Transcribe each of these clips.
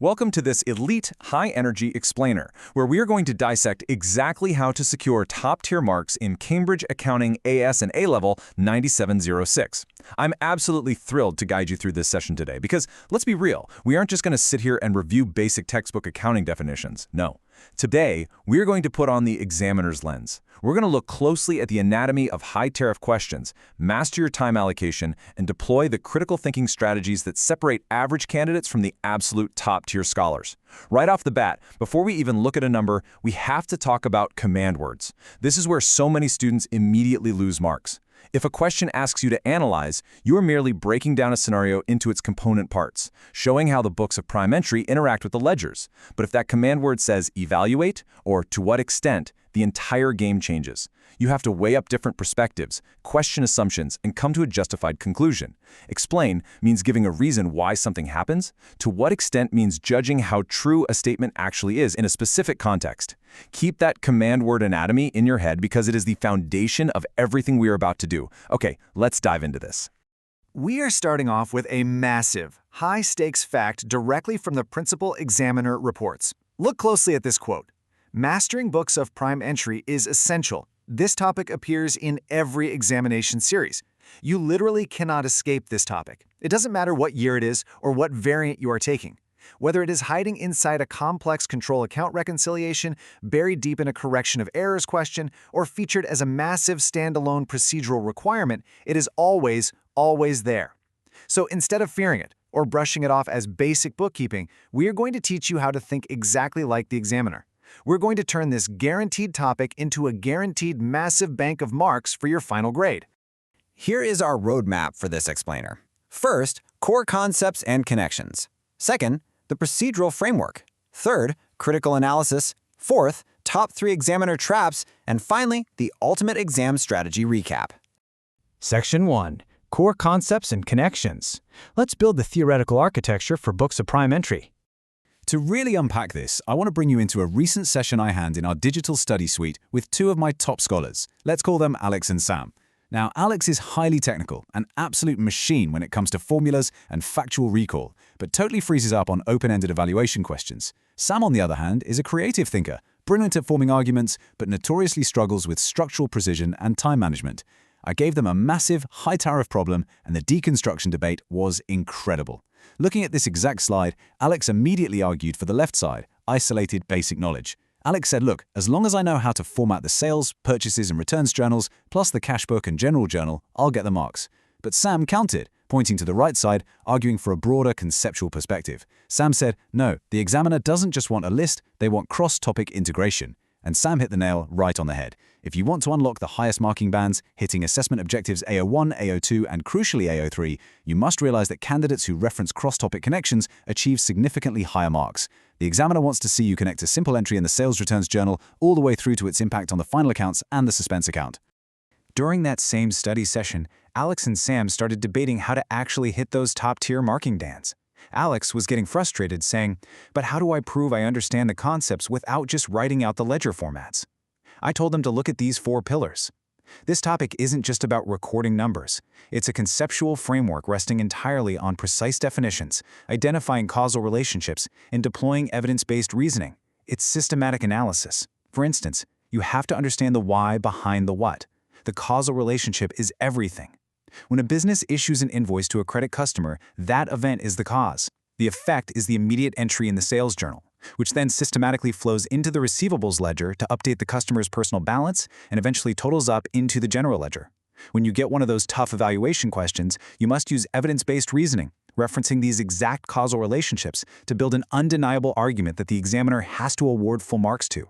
Welcome to this elite, high-energy explainer, where we are going to dissect exactly how to secure top-tier marks in Cambridge Accounting AS and A-Level 9706. I'm absolutely thrilled to guide you through this session today because, let's be real, we aren't just going to sit here and review basic textbook accounting definitions. No. Today, we're going to put on the examiner's lens. We're going to look closely at the anatomy of high-tariff questions, master your time allocation, and deploy the critical thinking strategies that separate average candidates from the absolute top-tier scholars. Right off the bat, before we even look at a number, we have to talk about command words. This is where so many students immediately lose marks. If a question asks you to analyze, you are merely breaking down a scenario into its component parts, showing how the books of prime entry interact with the ledgers. But if that command word says evaluate or to what extent, the entire game changes. You have to weigh up different perspectives, question assumptions, and come to a justified conclusion. Explain means giving a reason why something happens. To what extent means judging how true a statement actually is in a specific context. Keep that command word anatomy in your head because it is the foundation of everything we are about to do. Okay, let's dive into this. We are starting off with a massive, high-stakes fact directly from the Principal Examiner reports. Look closely at this quote. Mastering books of prime entry is essential. This topic appears in every examination series. You literally cannot escape this topic. It doesn't matter what year it is or what variant you are taking. Whether it is hiding inside a complex control account reconciliation, buried deep in a correction of errors question, or featured as a massive standalone procedural requirement, it is always there. So instead of fearing it or brushing it off as basic bookkeeping, we are going to teach you how to think exactly like the examiner. We're going to turn this guaranteed topic into a guaranteed massive bank of marks for your final grade. Here is our roadmap for this explainer. First, core concepts and connections. Second, the procedural framework. Third, critical analysis. Fourth, top 3 examiner traps. And finally, the ultimate exam strategy recap. Section 1. Core concepts and connections. Let's build the theoretical architecture for books of prime entry. To really unpack this, I want to bring you into a recent session I had in our digital study suite with 2 of my top scholars. Let's call them Alex and Sam. Now, Alex is highly technical, an absolute machine when it comes to formulas and factual recall, but totally freezes up on open-ended evaluation questions. Sam, on the other hand, is a creative thinker, brilliant at forming arguments, but notoriously struggles with structural precision and time management. I gave them a massive, high-tariff problem, and the deconstruction debate was incredible. Looking at this exact slide, Alex immediately argued for the left side, isolated basic knowledge. Alex said, look, as long as I know how to format the sales, purchases, and returns journals, plus the cash book and general journal, I'll get the marks. But Sam countered, pointing to the right side, arguing for a broader conceptual perspective. Sam said, no, the examiner doesn't just want a list, they want cross-topic integration. And Sam hit the nail right on the head. If you want to unlock the highest marking bands, hitting assessment objectives AO1, AO2, and crucially AO3, you must realize that candidates who reference cross-topic connections achieve significantly higher marks. The examiner wants to see you connect a simple entry in the sales returns journal all the way through to its impact on the final accounts and the suspense account. During that same study session, Alex and Sam started debating how to actually hit those top-tier marking bands. Alex was getting frustrated, saying, but how do I prove I understand the concepts without just writing out the ledger formats? I told them to look at these 4 pillars. This topic isn't just about recording numbers. It's a conceptual framework resting entirely on precise definitions, identifying causal relationships, and deploying evidence-based reasoning. It's systematic analysis. For instance, you have to understand the why behind the what. The causal relationship is everything. When a business issues an invoice to a credit customer, that event is the cause. The effect is the immediate entry in the sales journal, which then systematically flows into the receivables ledger to update the customer's personal balance and eventually totals up into the general ledger. When you get one of those tough evaluation questions, you must use evidence-based reasoning, referencing these exact causal relationships to build an undeniable argument that the examiner has to award full marks to.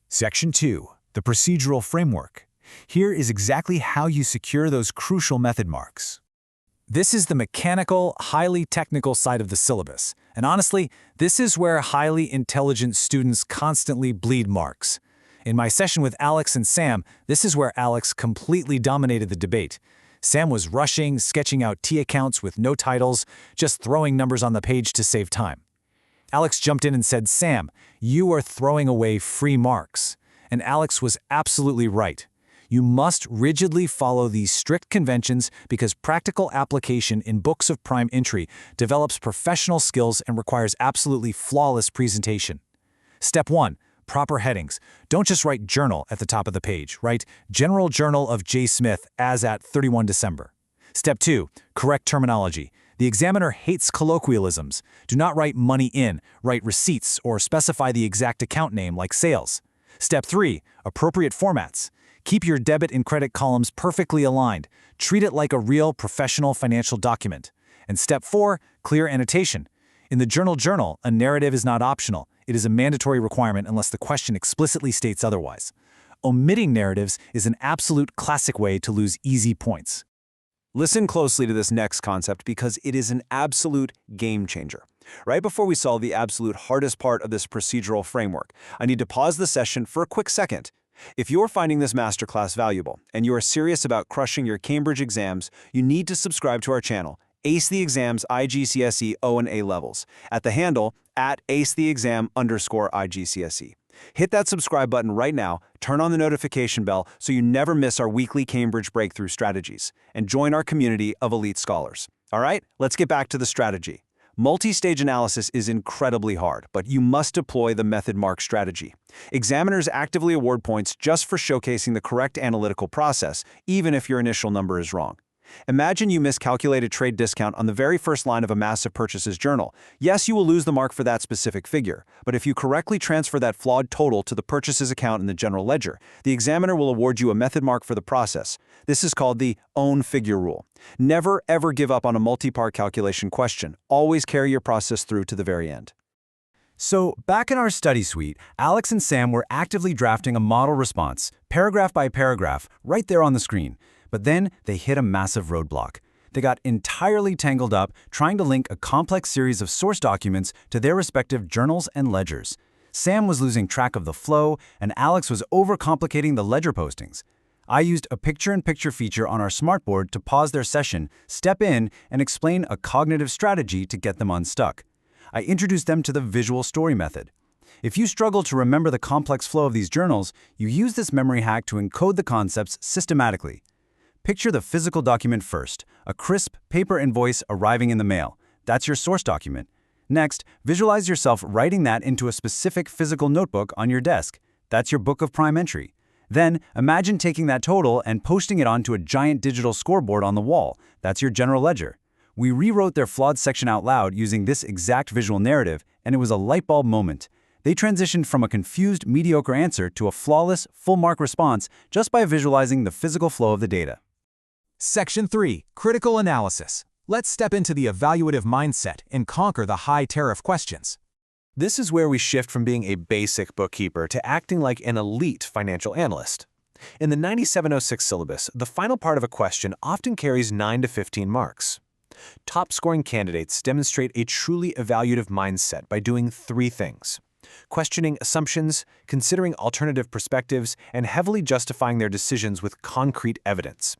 Section 2. The procedural framework. Here is exactly how you secure those crucial method marks. This is the mechanical, highly technical side of the syllabus. And honestly, this is where highly intelligent students constantly bleed marks. In my session with Alex and Sam, this is where Alex completely dominated the debate. Sam was rushing, sketching out T accounts with no titles, just throwing numbers on the page to save time. Alex jumped in and said, Sam, you are throwing away free marks. And Alex was absolutely right. You must rigidly follow these strict conventions because practical application in books of prime entry develops professional skills and requires absolutely flawless presentation. Step 1. Proper headings. Don't just write journal at the top of the page. Write General Journal of J. Smith as at 31 December. Step 2. Correct terminology. The examiner hates colloquialisms. Do not write money in, write receipts, or specify the exact account name like sales. Step 3. Appropriate formats. Keep your debit and credit columns perfectly aligned. Treat it like a real professional financial document. And Step 4. Clear annotation. In the journal, a narrative is not optional. It is a mandatory requirement unless the question explicitly states otherwise. Omitting narratives is an absolute classic way to lose easy points. Listen closely to this next concept because it is an absolute game changer. Right before we solve the absolute hardest part of this procedural framework, I need to pause the session for a quick second. If you're finding this masterclass valuable and you are serious about crushing your Cambridge exams, you need to subscribe to our channel, Ace the Exams IGCSE O and A levels, at the handle @acetheexam_IGCSE. Hit that subscribe button right now, turn on the notification bell so you never miss our weekly Cambridge breakthrough strategies, and join our community of elite scholars. All right, let's get back to the strategy. Multi-stage analysis is incredibly hard, but you must deploy the method mark strategy. Examiners actively award points just for showcasing the correct analytical process, even if your initial number is wrong. Imagine you miscalculated trade discount on the very first line of a massive purchases journal. Yes, you will lose the mark for that specific figure, but if you correctly transfer that flawed total to the purchases account in the general ledger, the examiner will award you a method mark for the process. This is called the own figure rule. Never ever give up on a multi-part calculation question. Always carry your process through to the very end. So, back in our study suite, Alex and Sam were actively drafting a model response, paragraph by paragraph, right there on the screen. But then they hit a massive roadblock. They got entirely tangled up trying to link a complex series of source documents to their respective journals and ledgers. Sam was losing track of the flow, and Alex was overcomplicating the ledger postings. I used a picture-in-picture feature on our smartboard to pause their session, step in, and explain a cognitive strategy to get them unstuck. I introduced them to the visual story method. If you struggle to remember the complex flow of these journals, you use this memory hack to encode the concepts systematically. Picture the physical document first, a crisp paper invoice arriving in the mail. That's your source document. Next, visualize yourself writing that into a specific physical notebook on your desk. That's your book of prime entry. Then, imagine taking that total and posting it onto a giant digital scoreboard on the wall. That's your general ledger. We rewrote their flawed section out loud using this exact visual narrative, and it was a light bulb moment. They transitioned from a confused, mediocre answer to a flawless, full-mark response just by visualizing the physical flow of the data. Section 3. Critical Analysis. Let's step into the evaluative mindset and conquer the high tariff questions. This is where we shift from being a basic bookkeeper to acting like an elite financial analyst. In the 9706 syllabus, the final part of a question often carries 9 to 15 marks. Top-scoring candidates demonstrate a truly evaluative mindset by doing 3 things: questioning assumptions, considering alternative perspectives, and heavily justifying their decisions with concrete evidence.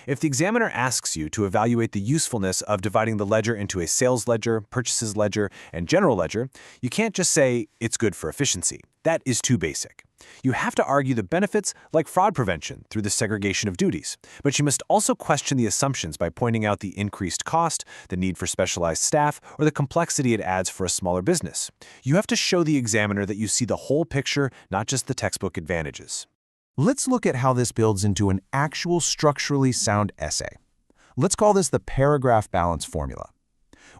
If the examiner asks you to evaluate the usefulness of dividing the ledger into a sales ledger, purchases ledger, and general ledger, you can't just say, it's good for efficiency. That is too basic. You have to argue the benefits like fraud prevention through the segregation of duties, but you must also question the assumptions by pointing out the increased cost, the need for specialized staff, or the complexity it adds for a smaller business. You have to show the examiner that you see the whole picture, not just the textbook advantages. Let's look at how this builds into an actual structurally sound essay. Let's call this the paragraph balance formula.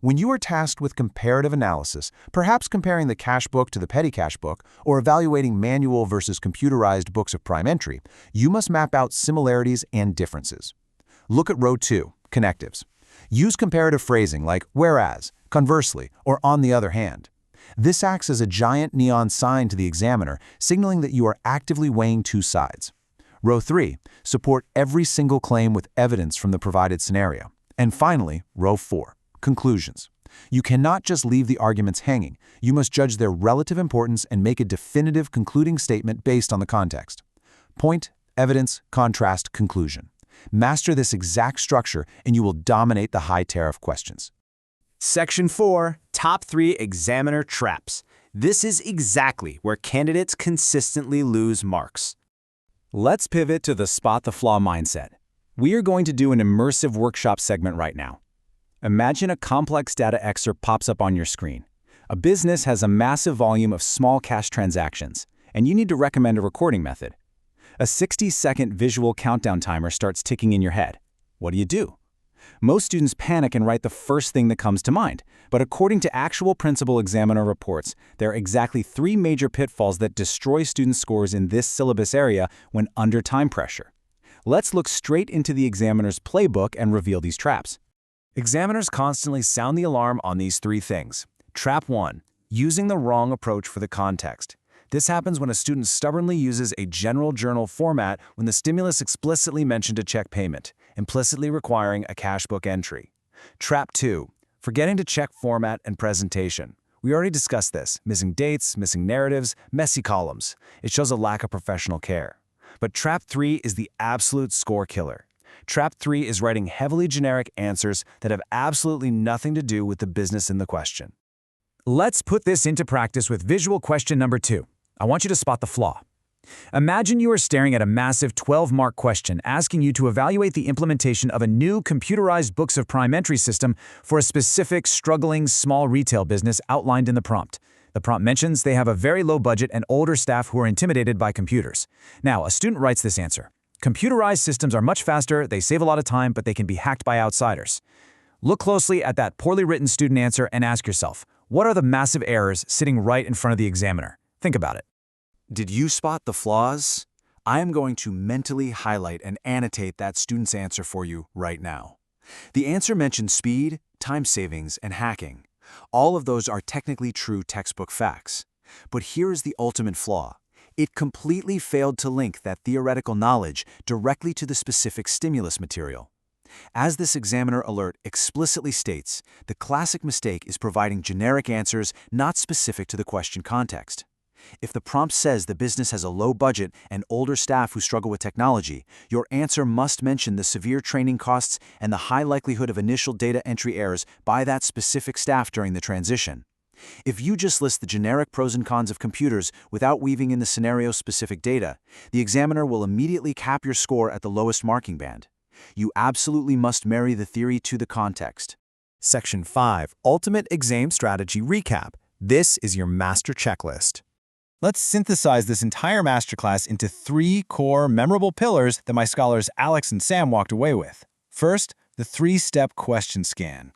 When you are tasked with comparative analysis, perhaps comparing the cash book to the petty cash book, or evaluating manual versus computerized books of prime entry, you must map out similarities and differences. Look at row 2, connectives. Use comparative phrasing like whereas, conversely, or on the other hand. This acts as a giant neon sign to the examiner, signaling that you are actively weighing 2 sides. Row 3, support every single claim with evidence from the provided scenario. And finally, row 4, conclusions. You cannot just leave the arguments hanging. You must judge their relative importance and make a definitive concluding statement based on the context. Point, evidence, contrast, conclusion. Master this exact structure and you will dominate the high tariff questions. Section 4. Top 3 Examiner Traps. This is exactly where candidates consistently lose marks. Let's pivot to the spot the flaw mindset. We are going to do an immersive workshop segment right now. Imagine a complex data excerpt pops up on your screen. A business has a massive volume of small cash transactions, and you need to recommend a recording method. A 60-second visual countdown timer starts ticking in your head. What do? Most students panic and write the first thing that comes to mind, but according to actual principal examiner reports, there are exactly 3 major pitfalls that destroy student scores in this syllabus area when under time pressure. Let's look straight into the examiner's playbook and reveal these traps. Examiners constantly sound the alarm on these 3 things. Trap 1. Using the wrong approach for the context. This happens when a student stubbornly uses a general journal format when the stimulus explicitly mentioned a check payment, implicitly requiring a cash book entry. Trap 2. Forgetting to check format and presentation. We already discussed this: missing dates, missing narratives, messy columns. It shows a lack of professional care. But Trap 3 is the absolute score killer. Trap 3 is writing heavily generic answers that have absolutely nothing to do with the business in the question. Let's put this into practice with visual question number 2. I want you to spot the flaw. Imagine you are staring at a massive 12-mark question asking you to evaluate the implementation of a new computerized books of prime entry system for a specific struggling small retail business outlined in the prompt. The prompt mentions they have a very low budget and older staff who are intimidated by computers. Now, a student writes this answer. Computerized systems are much faster, they save a lot of time, but they can be hacked by outsiders. Look closely at that poorly written student answer and ask yourself, what are the massive errors sitting right in front of the examiner? Think about it. Did you spot the flaws? I am going to mentally highlight and annotate that student's answer for you right now. The answer mentions speed, time savings, and hacking. All of those are technically true textbook facts. But here is the ultimate flaw. It completely failed to link that theoretical knowledge directly to the specific stimulus material. As this examiner alert explicitly states, the classic mistake is providing generic answers not specific to the question context. If the prompt says the business has a low budget and older staff who struggle with technology, your answer must mention the severe training costs and the high likelihood of initial data entry errors by that specific staff during the transition. If you just list the generic pros and cons of computers without weaving in the scenario-specific data, the examiner will immediately cap your score at the lowest marking band. You absolutely must marry the theory to the context. Section 5, Ultimate Exam Strategy Recap. This is your master checklist. Let's synthesize this entire masterclass into 3 core memorable pillars that my scholars Alex and Sam walked away with. First, the 3-step question scan.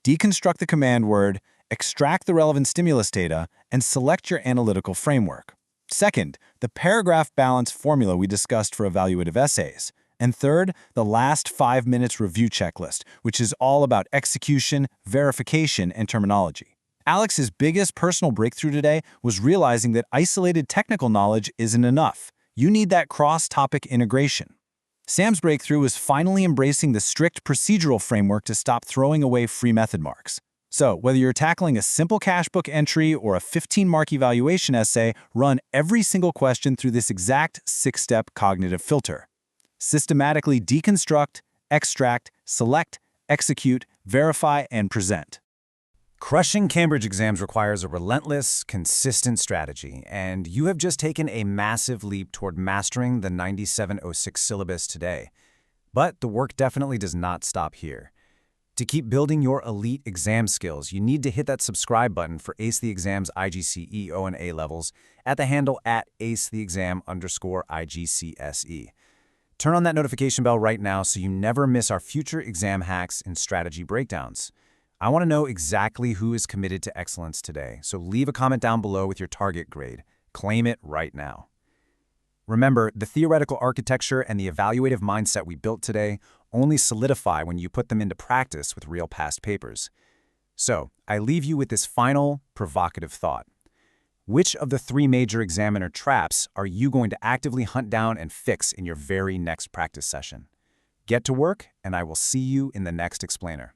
Deconstruct the command word, extract the relevant stimulus data, and select your analytical framework. Second, the paragraph balance formula we discussed for evaluative essays. And third, the last 5 minutes review checklist, which is all about execution, verification, and terminology. Alex's biggest personal breakthrough today was realizing that isolated technical knowledge isn't enough. You need that cross-topic integration. Sam's breakthrough was finally embracing the strict procedural framework to stop throwing away free method marks. So, whether you're tackling a simple cash book entry or a 15-mark evaluation essay, run every single question through this exact 6-step cognitive filter. Systematically deconstruct, extract, select, execute, verify, and present. Crushing Cambridge exams requires a relentless, consistent strategy, and you have just taken a massive leap toward mastering the 9706 syllabus today. But the work definitely does not stop here. To keep building your elite exam skills, you need to hit that subscribe button for Ace the Exam's IGCE O and A levels at the handle @acetheexam_IGCSE. Turn on that notification bell right now so you never miss our future exam hacks and strategy breakdowns. I want to know exactly who is committed to excellence today, so leave a comment down below with your target grade. Claim it right now. Remember, the theoretical architecture and the evaluative mindset we built today only solidify when you put them into practice with real past papers. So, I leave you with this final, provocative thought. Which of the 3 major examiner traps are you going to actively hunt down and fix in your very next practice session? Get to work, and I will see you in the next explainer.